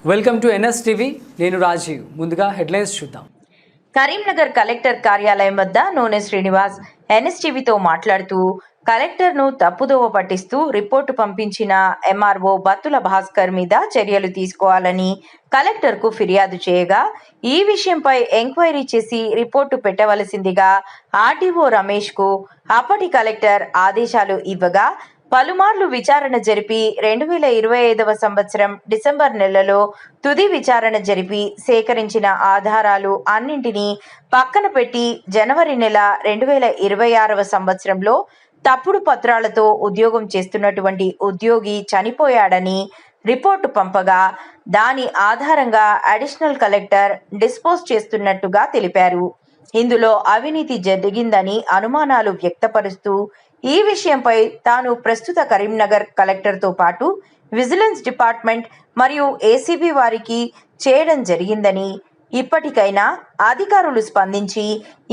Welcome to NSTV. నేను రాజీవ్. ముందుగా headlines చూద్దాం. కరీంనగర్ కలెక్టర్ కార్యాలయం వద్ద నూనె శ్రీనివాస్ ఎన్ఎస్టీవీతో మాట్లాడుతూ కలెక్టర్ను తప్పుదోవ పట్టిస్తూ రిపోర్టు పంపించిన ఎంఆర్ఓ బత్తుల భాస్కర్ మీద చర్యలు తీసుకోవాలని కలెక్టర్కు ఫిర్యాదు చేయగా ఈ విషయంపై ఎంక్వైరీ చేసి రిపోర్టు పెట్టవలసిందిగా ఆర్డీఓ రమేష్కు అప్పటి కలెక్టర్ ఆదేశాలు ఇవ్వగా పలుమార్లు విచారణ జరిపి 2025 సంవత్సరం డిసెంబర్ నెలలో తుది విచారణ జరిపి సేకరించిన ఆధారాలు అన్నింటినీ పక్కన పెట్టి జనవరి నెల 2026 సంవత్సరంలో తప్పుడు పత్రాలతో ఉద్యోగం చేస్తున్నటువంటి ఉద్యోగి చనిపోయాడని రిపోర్టు పంపగా దాని ఆధారంగా అడిషనల్ కలెక్టర్ డిస్పోజ్ చేస్తున్నట్టుగా తెలిపారు. ఇందులో అవినీతి జరిగిందని అనుమానాలు వ్యక్తపరుస్తూ ఈ విషయంపై తాను ప్రస్తుత కరీంనగర్ కలెక్టర్తో పాటు విజిలెన్స్ డిపార్ట్మెంట్ మరియు ఏసీబీ వారికి చేయడం జరిగిందని, ఇప్పటికైనా అధికారులు స్పందించి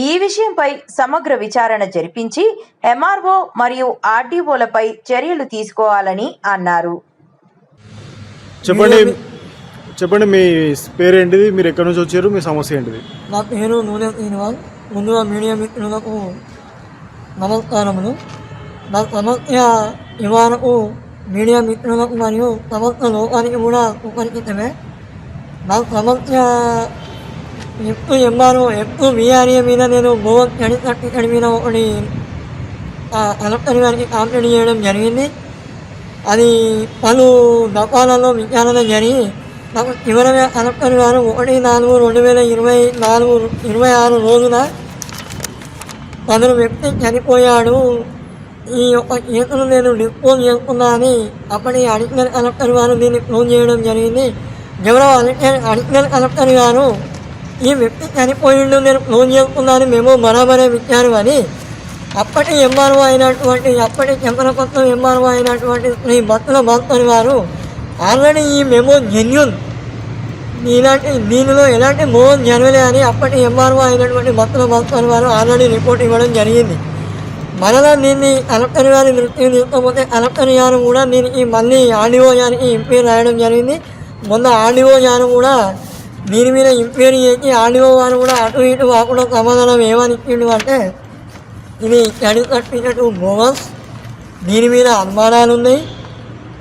ఈ విషయంపై సమగ్ర విచారణ జరిపించి ఎంఆర్ఓ మరియు ఆర్డీఓలపై చర్యలు తీసుకోవాలని అన్నారు. చెప్పండి, మీ పేరేంటిది, మీరు ఎక్కడి నుంచి వచ్చారు, మీ సమస్య ఏంటిది? నా పేరు నూనె శ్రీనివాస్. ముందుగా మీడియా మిత్రులకు నమస్కారములు. నా సమస్య నివారణకు మీడియా మిత్రులకు మరియు సమస్య లోకానికి కూడా ఉపరిచితమే. నా సమస్య ఎప్పుడు వీఆర్ఏ మీద నేను గోవన్ స్టడీ సర్టిఫికేట్ మీద ఒకటి కలెక్టర్ గారికి కంప్లైంట్ చేయడం జరిగింది. అది పలు దఫాలలో విచారణ జరిగి నాకు చివరగా కలెక్టర్ గారు 1/4/2026 రోజున కొందరు వ్యక్తి చనిపోయాడు, ఈ యొక్క కేసును నేను డిస్పోజ్ చేసుకున్నా అని అప్పటి అడిషనల్ కలెక్టర్ గారు దీన్ని క్లోజ్ చేయడం జరిగింది. గౌరవ అడిషనల్ కలెక్టర్ గారు ఈ వ్యక్తి చనిపోయిండు, నేను క్లోజ్ చేసుకున్నాను మేము బరాబరే ఇచ్చారు అని అప్పటి ఎంఆర్ఓ అయినటువంటి అప్పటి చెంపలపట్నం ఎంఆర్ఓ అయినటువంటి శ్రీ బత్తుల భాస్కర్ గారు ఆల్రెడీ ఈ మెమో జెన్యూన్, దీనిలో ఎలాంటి మోహన్ జరగలే అని అప్పటి ఎంఆర్ఓ అయినటువంటి బత్తుల భాస్కర్ గారు ఆల్రెడీ రిపోర్ట్ ఇవ్వడం జరిగింది. మరలా దీన్ని కలెక్టర్ గారి దృష్టికి తీసుకోకపోతే కలెక్టర్ గారు కూడా దీనికి మళ్ళీ ఆర్డీఓ గారికి ఎంక్వైరీ రాయడం జరిగింది. మొన్న ఆర్డీఓ గారు కూడా దీని మీద ఎంక్వైరీ చేసి ఆర్డీఓ గారు కూడా అటు ఇటు కాకుండా సమాధానం ఏమని ఇచ్చిండు అంటే ఇది స్టడీ సర్టిఫికేట్ బోగస్, దీని మీద అనుమానాలు ఉన్నాయి,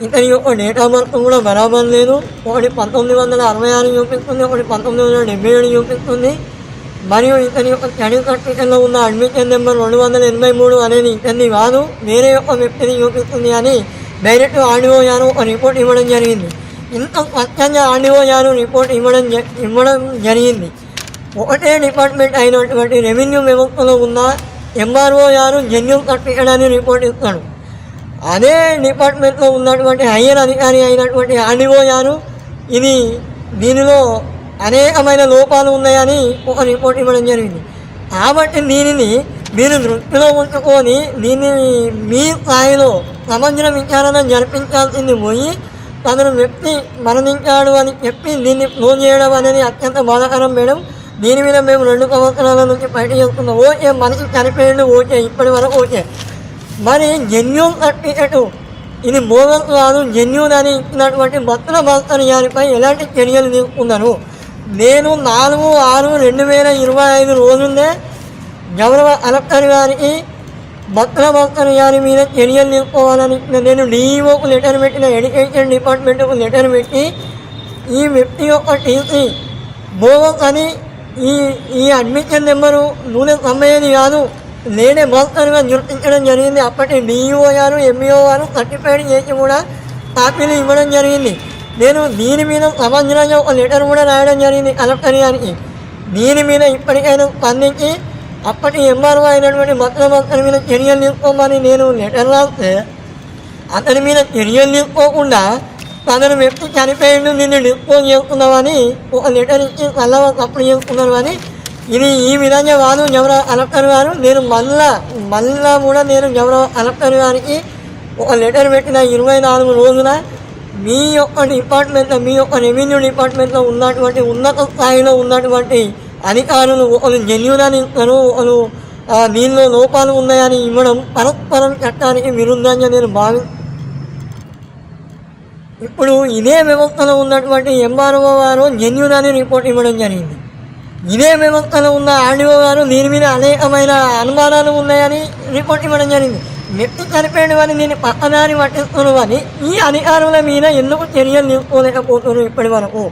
ఇతని యొక్క డేట్ ఆఫ్ బర్త్ కూడా బరాబర్ లేదు. ఒకటి 1966 చూపిస్తుంది, ఒకటి 1977 చూపిస్తుంది. మరియు ఇతని యొక్క స్టడీ సర్టిఫికేట్లో ఉన్న అడ్మిషన్ నెంబర్ 283 అనేది ఇతన్ని కాదు, వేరే యొక్క వ్యక్తిని చూపిస్తుంది అని డైరెక్ట్ ఆర్డీఓ గారు ఒక రిపోర్ట్ ఇవ్వడం జరిగింది. ఇంత స్పష్టంగా ఆర్డీఓ గారు రిపోర్ట్ ఇవ్వడం జరిగింది. ఒకటే డిపార్ట్మెంట్ అయినటువంటి రెవెన్యూ వ్యవస్థలో ఉన్న ఎంఆర్ఓ గారు జెన్యూన్ సర్టిఫికేట్ అని రిపోర్ట్ ఇస్తాడు. అదే డిపార్ట్మెంట్లో ఉన్నటువంటి హయ్యర్ అధికారి అయినటువంటి ఆర్డీఓ గారు దీనిలో అనేకమైన లోపాలు ఉన్నాయని ఒక రిపోర్ట్ ఇవ్వడం జరిగింది. కాబట్టి దీనిని మీరు దృష్టిలో ఉంచుకొని దీన్ని మీ స్థాయిలో సమగ్ర విచారణ జరిపించాల్సింది పోయి తన వ్యక్తి మరణించాడు అని చెప్పి దీన్ని క్లోజ్ చేయడం అనేది అత్యంత బాధాకరం మేడం. దీని మీద మేము 2 సంవత్సరాల నుంచి బయట చేస్తున్నాం. ఓకే, మనిషి చనిపోయాడు, ఓకే, ఇప్పటి వరకు ఓకే. మరి జెన్యూన్ సర్టిఫికేట్ ఇది బోగస్ కాదు, జెన్యూన్ అని ఇచ్చినటువంటి బత్తుల భాస్కర్ గారిపై ఎలాంటి చర్యలు తీసుకున్నారు? నేను 4/6/2025 రోజునే గౌరవ కలెక్టర్ గారికి బత్తుల భాస్కర్ గారి మీద చర్యలు తీసుకోవాలని నేను డిఈఓకు లెటర్ పెట్టిన, ఎడ్యుకేషన్ డిపార్ట్మెంట్కు లెటర్ పెట్టి ఈ వ్యక్తి యొక్క టీసీ బోగస్ అని ఈ అడ్మిషన్ నెంబరు నూనె సమ్మయ్యేది కాదు, నేనే భాస్కర్గా గుర్తించడం జరిగింది. అప్పటి డిఈఓ గారు ఎంఈఓ గారు సర్టిఫైడ్ చేసి కూడా కాపీలు ఇవ్వడం జరిగింది. నేను దీని మీద సమగ్రంగా ఒక లెటర్ కూడా రాయడం జరిగింది కలెక్టర్ గారికి. దీని మీద ఇప్పటికైనా స్పందించి అప్పటి ఎంఆర్ఓ అయినటువంటి బత్తుల భాస్కర్ మీద చర్యలు తీసుకోమని నేను లెటర్ రాస్తే అతని మీద చర్యలు తీసుకోకుండా తనను వ్యక్తి చనిపోయిండు, నిన్ను డిస్పోజ్ చేసుకున్నామని ఒక లెటర్ ఇచ్చి మళ్ళా తప్పుడు చేసుకున్నారు. అని ఇది ఈ విధంగా కాదు గౌరవ కలెక్టర్ గారు. నేను మళ్ళా కూడా నేను గౌరవ కలెక్టర్ గారికి ఒక లెటర్ పెట్టిన 24 రోజున మీ యొక్క డిపార్ట్మెంట్లో, మీ యొక్క రెవెన్యూ డిపార్ట్మెంట్లో ఉన్నటువంటి ఉన్నత స్థాయిలో ఉన్నటువంటి అధికారులు ఒకరు జెన్యూన్ అని ఇస్తారు, ఒకరు దీనిలో లోపాలు ఉన్నాయని ఇవ్వడం పరస్పరం చట్టానికి విరుద్ధంగా నేను ఇప్పుడు ఇదే వ్యవస్థలో ఉన్నటువంటి ఎంఆర్ఓ గారు జెన్యూన్ అని రిపోర్ట్ ఇవ్వడం జరిగింది. ఇదే వ్యవస్థలో ఉన్న ఆర్డీఓ గారు దీని మీద అనేకమైన అనుమానాలు ఉన్నాయని రిపోర్ట్ ఇవ్వడం జరిగింది. వ్యక్తి చనిపోయిన అని నేను పక్కదారి పట్టిస్తున్నాను అని ఈ అధికారుల మీద ఎందుకు చర్యలు తీసుకోలేకపోతున్నారు ఇప్పటి వరకు?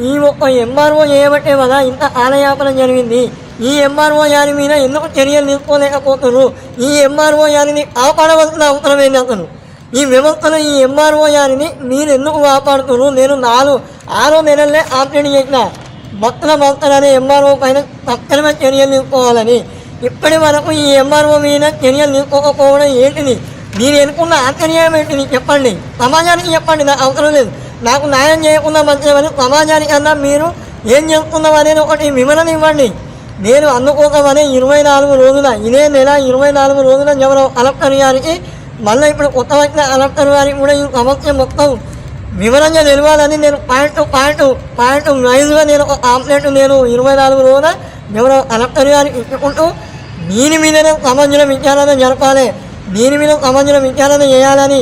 ఈ ఒక్క ఎంఆర్ఓ చేయబట్టే వల్ల ఇంత ఆలయాపన జరిగింది. ఈ ఎంఆర్ఓ గారి మీద ఎందుకు చర్యలు తీసుకోలేకపోతున్నారు? ఈ ఎంఆర్ఓ గారిని కాపాడవలసిన అవసరం ఏంటి అసలు? ఈ వ్యవస్థలో ఈ ఎంఆర్ఓ గారిని మీరు ఎందుకు కాపాడుతున్నారు? నేను 6 నెలలే ఆపరేట్ చేసిన భక్తుల అనే ఎంఆర్ఓ పైన తక్షణమే చర్యలు తీసుకోవాలని. ఇప్పటి వరకు ఈ ఎంఆర్ఓ మీద చర్యలు తీసుకోకపోవడం ఏంటిది? నేను ఎన్నుకున్న ఆశ్చర్యం ఏంటిది చెప్పండి, సమాజానికి చెప్పండి. నాకు అవసరం లేదు, నాకు న్యాయం చేయకుండా మంచిదని సమాజానికి అన్నా మీరు ఏం చేస్తున్నాం అనేది ఒకటి వివరణ ఇవ్వండి. నేను అందుకోసమని 24 రోజుల ఇదే నెల 24 రోజుల ఎవరో కలెక్టర్ గారికి మళ్ళీ ఇప్పుడు కొత్త వచ్చిన కలెక్టర్ గారికి కూడా ఈ సమస్య మొత్తం వివరంగా తెలియాలని నేను పాయింట్ వైజ్గా నేను ఒక ఆంప్లెట్ నేను 24 రోజుల ఎవరో కలెక్టర్ గారికి ఇచ్చుకుంటూ దీని మీదనే సమగ్ర విచారణ జరపాలి, దీని మీద సమగ్ర విచారణ చేయాలని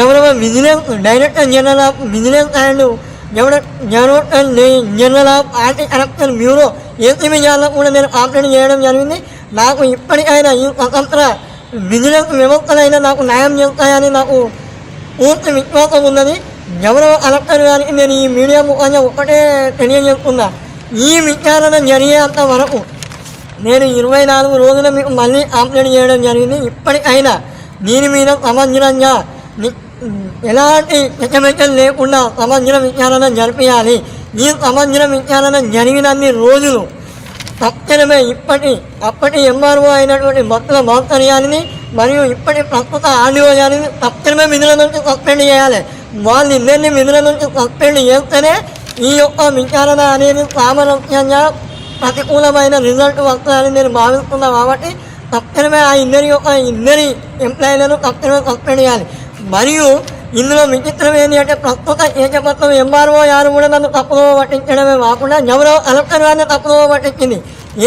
ఎవరో vigilance director general of vigilance and general of anti corruption bureau ACB గారికి కూడా నేను ఆంప్లెట్ చేయడం జరిగింది. నాకు ఇప్పటికైనా ఈ స్వతంత్ర విజిలెన్స్ వ్యవస్థలైనా నాకు న్యాయం చేస్తాయని నాకు పూర్తి విశ్వాసం ఉన్నది. ఎవరో కలెక్టర్ గారికి నేను ఈ మీడియా ముఖంగా ఒకటే తెలియజేస్తున్నా, ఈ విచారణ జరిగేంత వరకు నేను 24 రోజులు మీకు మళ్ళీ ఆంప్లెట్ చేయడం జరిగింది. ఇప్పటికైనా దీని మీద సమగ్రంగా ఎలాంటి చర్చలు లేకుండా సమగ్ర విచారణ జరిపించాలి. ఈ సమగ్ర విచారణ జరిగినన్ని రోజులు తక్షణమే అప్పటి ఎంఆర్ఓ అయినటువంటి భక్తుల భాస్కర్యాన్ని మరియు ఇప్పటి ప్రస్తుత ఆర్డీఓ గారిని తక్షణమే విధుల నుంచి సస్పెండ్ చేయాలి. వాళ్ళిద్దరిని విధుల నుంచి సస్పెండ్ చేస్తేనే ఈ యొక్క విచారణ అనేది సామరస్యంగా ప్రతికూలమైన రిజల్ట్ వస్తుందని నేను భావిస్తున్నా. కాబట్టి తక్షణమే ఆ ఇద్దరి ఎంప్లాయీలను తక్షణమే సస్పెండ్ చేయాలి. మరియు ఇందులో విచిత్రం ఏంటి అంటే ప్రస్తుత ఏకపత్రం ఎంఆర్ఓ గారు కూడా నన్ను తప్పుదోవ పట్టించడమే కాకుండా ఎవరో కలెక్టర్ గారిని తప్పుదోవ పట్టించింది.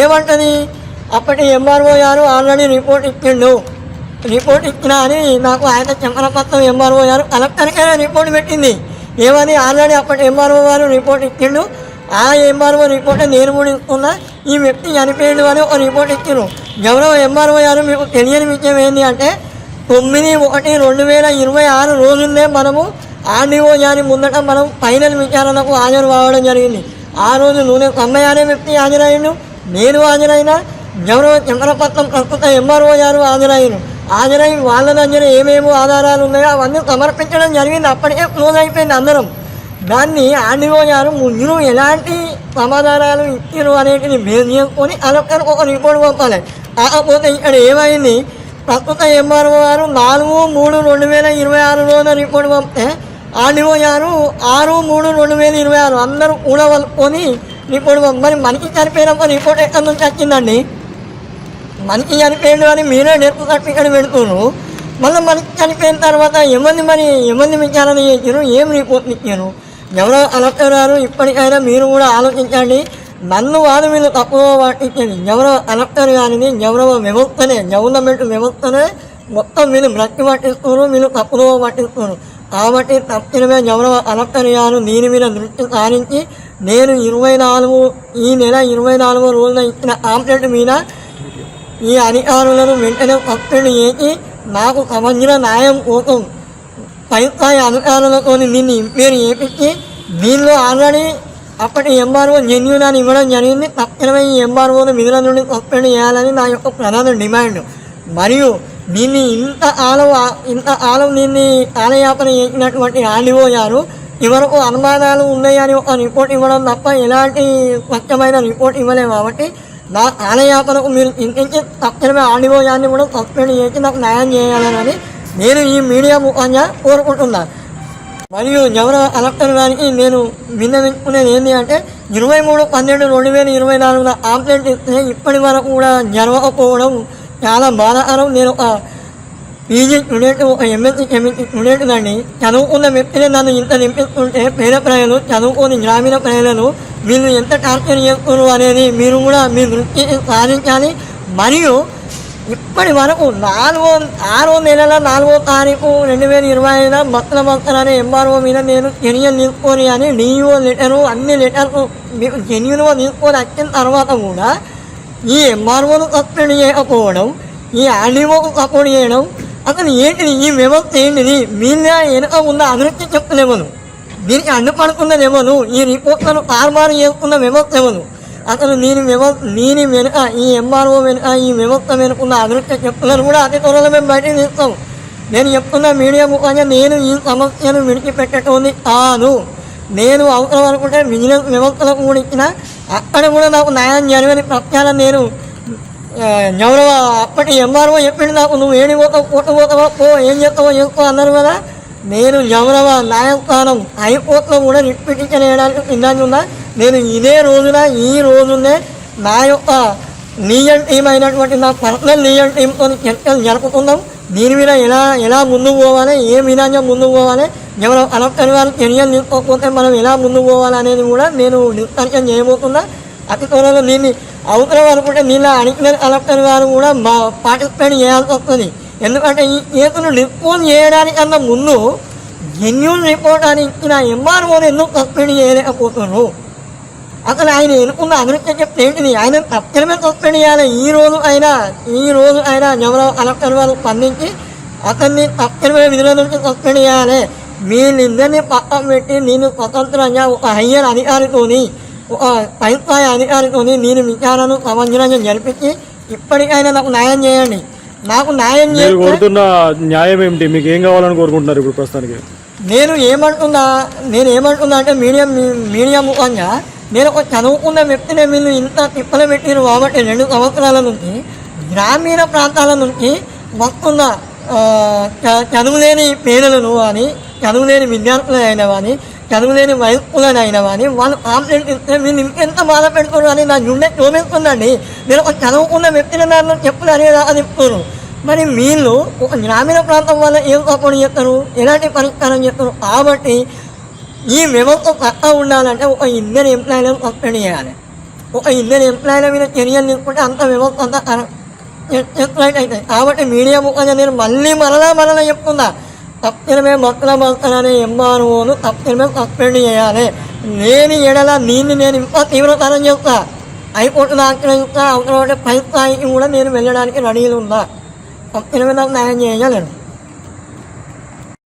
ఏమంటది, అప్పటి ఎంఆర్ఓ గారు ఆల్రెడీ రిపోర్ట్ ఇచ్చినా అని నాకు ఆయన చెంపలపత్రం ఎంఆర్ఓ గారు కలెక్టర్కే రిపోర్ట్ పెట్టింది. ఏమని ఆల్రెడీ అప్పటి ఎంఆర్ఓ గారు రిపోర్ట్ ఇచ్చిండు, ఆ ఎంఆర్ఓ రిపోర్ట్ నేను కూడా ఇస్తున్నా, ఈ వ్యక్తి చనిపోయాడు అని ఒక రిపోర్ట్ ఇచ్చారు. ఎవరో ఎంఆర్ఓ గారు మీకు తెలియని విషయం ఏంటి అంటే 9/1/2026 రోజుల్లో మనము ఆర్డీఓ గారి ముందట మనం ఫైనల్ విచారణకు హాజరు కావడం జరిగింది. ఆ రోజు నూనె అమ్మాయి అనే వ్యక్తి హాజరయ్యాను, నేను హాజరైనా, ఎవరో చెంపలపత్రం ప్రస్తుత ఎంఆర్ఓ గారు హాజరై వాళ్ళ దగ్గర ఏమేమో ఆధారాలు ఉన్నాయో అవన్నీ సమర్పించడం జరిగింది. అప్పటికే క్లోజ్ అయిపోయింది అందరం. దాన్ని ఆర్డీఓ గారు ముందు ఎలాంటి సమాధానాలు ఇచ్చారు అనేటిది బేస్ చేసుకొని కలెక్టర్కి ఒక రిపోర్ట్ పంపాలి. కాకపోతే ఇక్కడ ఏమైంది, ప్రస్తుత ఎంఆర్ఓ గారు 4/3/2026 రోజున రిపోర్ట్ పంపితే ఆర్డీఓ గారు 6/3/2026 అందరూ కూడా కలుపుకొని రిపోర్ట్ మరి మనకి చనిపోయినప్పుడు రిపోర్ట్ ఎక్కడి నుంచి వచ్చిందండి? మనకి చనిపోయాడు అని మీరే డెత్ సర్టిఫికేట్ పెడుతున్నారు. మళ్ళీ మనకి చనిపోయిన తర్వాత ఎవరిని విచారణ చేశారు, ఏం రిపోర్ట్ ఇచ్చారు? ఎవరో కలెక్టర్ గారు ఇప్పటికైనా మీరు కూడా ఆలోచించండి. నన్ను వాళ్ళు వీళ్ళు తప్పుగా పట్టించండి. ఎవరో కలెక్టర్ గారిని ఎవరో గవర్నమెంట్ వ్యవస్థనే మొత్తం వీళ్ళు బ్రతి పట్టిస్తున్నారు, వీళ్ళు తప్పుగా పట్టిస్తున్నారు. కాబట్టి తక్షణమే ఎవరో కలెక్టర్ గారు దీని మీద దృష్టి సారించి నేను ఈ నెల 24 రోజున ఇచ్చిన ఆంప్లెట్ మీద ఈ అధికారులను వెంటనే సస్పెండ్ చేసి నాకు సమగ్ర న్యాయం కోసం పై స్థాయి అధికారులతో దీన్ని ఎంక్వైరీ చేపించి దీనిలో ఆల్రెడీ అప్పటి ఎంఆర్ఓ జెన్యూన్ అని ఇవ్వడం జరిగింది. తక్షణమే ఈ ఎంఆర్ఓను విధుల నుండి సస్పెండ్ చేయాలని నా యొక్క ప్రధాన డిమాండ్. మరియు దీన్ని ఇంత ఆలం దీన్ని కాలయాపన చేసినటువంటి ఆర్డీఓ గారు ఇవరకు అనుమానాలు ఉన్నాయని ఒక రిపోర్ట్ ఇవ్వడం తప్ప ఎలాంటి స్వచ్ఛమైన రిపోర్ట్ ఇవ్వలేము. కాబట్టి నా ఆలయాపనకు మీరు ఇంటించి తక్షణమే ఆర్డీఓ గారిని కూడా సస్పెండ్ చేసి నాకు న్యాయం చేయాలని నేను ఈ మీడియా ముఖంగా కోరుకుంటున్నాను. మరియు ఎవరో కలెక్టర్ గారికి నేను విన్నవించుకునేది ఏంటి అంటే 23/12/2024 ఆంప్లెట్ ఇస్తే ఇప్పటి వరకు కూడా జరగకపోవడం చాలా బాధాకరం. నేను ఒక పీజీ స్టూడెంట్, ఒక ఎంఎస్సీ కెమిస్ట్రీ స్టూడెంట్ అండి. చదువుకున్న వ్యక్తిని నన్ను ఇంత నింపిస్తుంటే పేద ప్రజలు, చదువుకొని గ్రామీణ ప్రజలను వీళ్ళు ఎంత టార్చర్ చేస్తున్నారు అనేది మీరు కూడా మీ దృష్టి సాధించాలి. మరియు ఇప్పటి వరకు 6వ నెలల 4వ తారీఖు 2025 భక్తుల భక్తులు అనే ఎంఆర్ఓ మీద నేను చర్యలు తీసుకొని అని డిఓ లెటరు అన్ని లెటర్లు జెన్యున్గా తీసుకొని వచ్చిన తర్వాత కూడా ఈ ఎంఆర్ఓను సస్పెండ్ చేయకపోవడం, ఈ ఆర్డీఓకు సపోర్ట్ చేయడం, అసలు ఏంటిది ఈ వ్యవస్థ ఏంటిది? మీద వెనుక ఉన్న అభివృద్ధి చెప్తలేమను, దీనికి అడ్డుపడుతున్నది ఎవరు, ఈ రిపోర్ట్లను తారుమారు చేస్తున్న వ్యవస్థ ఎవరు, అసలు దీని వెనుక ఈ ఎంఆర్ఓ వెనుక ఈ వ్యవస్థ వెనుకున్న అభివృద్ధి చెప్తున్నారు కూడా అతి త్వరలో మేము బయటకు తీస్తాం. నేను చెప్తున్న మీడియా ముఖంగా నేను ఈ సమస్యను విడిచిపెట్టేటోని కాదు. నేను అవసరం అనుకుంటే విజిలెన్స్ వ్యవస్థలకు కూడా ఇచ్చిన అక్కడ కూడా నాకు న్యాయం జరిగిన ప్రత్యాలను నేను ఎవరో అప్పటి ఎంఆర్ఓ చెప్పింది నాకు, నువ్వు ఏడి పోతావు కోర్టు పోతావా పో, ఏం చేస్తావో చేసుకో అన్నారు కదా. నేను గౌరవ న్యాయస్థానం హైకోర్టులో కూడా రిట్ పిటిషన్ వేయడానికి సిద్ధంగా ఉన్నా. నేను ఇదే రోజున ఈ రోజునే నా యొక్క లీగల్ టీం అయినటువంటి నా పర్సనల్ లీగల్ టీంతో చర్చలు జరుపుకుందాం. దీని మీద ఎలా ముందుకు పోవాలి, ఏ విధంగా ముందుకు పోవాలి, ఎవరో కలెక్టర్ వారు చర్యలు తీసుకోకపోతే మనం ఎలా ముందుకు పోవాలి అనేది కూడా నేను డిస్కషన్ చేయబోతున్నా. అతి త్వరలో దీన్ని అవసరం అనుకుంటే దీనిలో అడిషనల్ కలెక్టర్ గారు కూడా పార్టిసిపేట్ చేయాల్సి వస్తుంది. ఎందుకంటే ఈ కేసును డిస్పోజ్ చేయడానికన్నా ముందు జెన్యూన్ రిపోర్ట్ అని ఇచ్చిన ఎంఆర్ఓని ఎందుకు సస్పెండ్ చేయలేకపోతున్నారు? అసలు ఆయన ఎన్నుకున్న అభివృద్ధి చెప్తే ఏంటిది? ఆయన తప్పనిసరిగా సస్పెండ్ చేయాలి. ఈ రోజు అయినా ఎవరో కలెక్టర్ వారు స్పందించి అతన్ని తప్పనిసరిగా విధుల నుంచి సస్పెండ్ చేయాలి. వీళ్ళిద్దరినీ పక్కన పెట్టి నేను స్వతంత్రంగా ఒక హయ్యర్ అధికారితోని ఒక పై స్థాయి అధికారితోని నేను విచారణను సమగ్రంగా జరిపించి ఇప్పటికైనా నాకు న్యాయం చేయండి. నాకు న్యాయం మీరు కోరుతున్న న్యాయం ఏమిటి? మీకు ఏం కావాలని కోరుకుంటున్నారు ఇప్పుడు ప్రస్తుతానికి? నేను ఏమంటున్నా అంటే మీడియా ముఖంగా నేను ఒక చదువుకున్న వ్యక్తిని వీళ్ళు ఇంత తిప్పలు పెట్టిరు కాబట్టి 2 సంవత్సరాల నుంచి గ్రామీణ ప్రాంతాల నుంచి వస్తున్న చదువులేని పేదలను కానీ, చదువులేని విద్యార్థులు అయినా కానీ, చదువులేని వయస్కులను అయినా కానీ వాళ్ళు కాంప్లైంట్ ఇస్తే వీళ్ళు ఇంకెంత బాధ పెడుతున్నారు అని నా గుండె చూపిస్తుందండి. నేను ఒక చదువుకున్న వ్యక్తిని దాంట్లో చెప్పులు అనేది చెప్తున్నారు. మరి వీళ్ళు ఒక గ్రామీణ ప్రాంతం వల్ల ఏం సపోర్ట్ చేస్తారు, ఎలాంటి పరిష్కారం చేస్తారు? కాబట్టి ఈ వ్యవస్థ చక్కగా ఉండాలంటే ఒక 2 ఎంప్లాయీలను సస్పెండ్ చేయాలి. ఒక 2 ఎంప్లాయీల మీద చర్యలు తీసుకుంటే అంత వ్యవస్థ అంతా ఎక్స్ప్లైట్ అవుతాయి. కాబట్టి మీడియా ముఖంగా నేను మరలా చెప్తున్నా, తప్పనిసరిగా భక్తుల అనే ఎంఆర్ఓను తప్పనిసరిగా సస్పెండ్ చేయాలి. లేని ఎడల నేను ఇంకా తీవ్రతరం చేస్తా. హైకోర్టును ఆశ్రయిస్తా. అవసరం పై స్థాయికి కూడా నేను వెళ్ళడానికి రెడీలు ఉందా. తప్పనిసరిగా నాకు న్యాయం చేయగలను.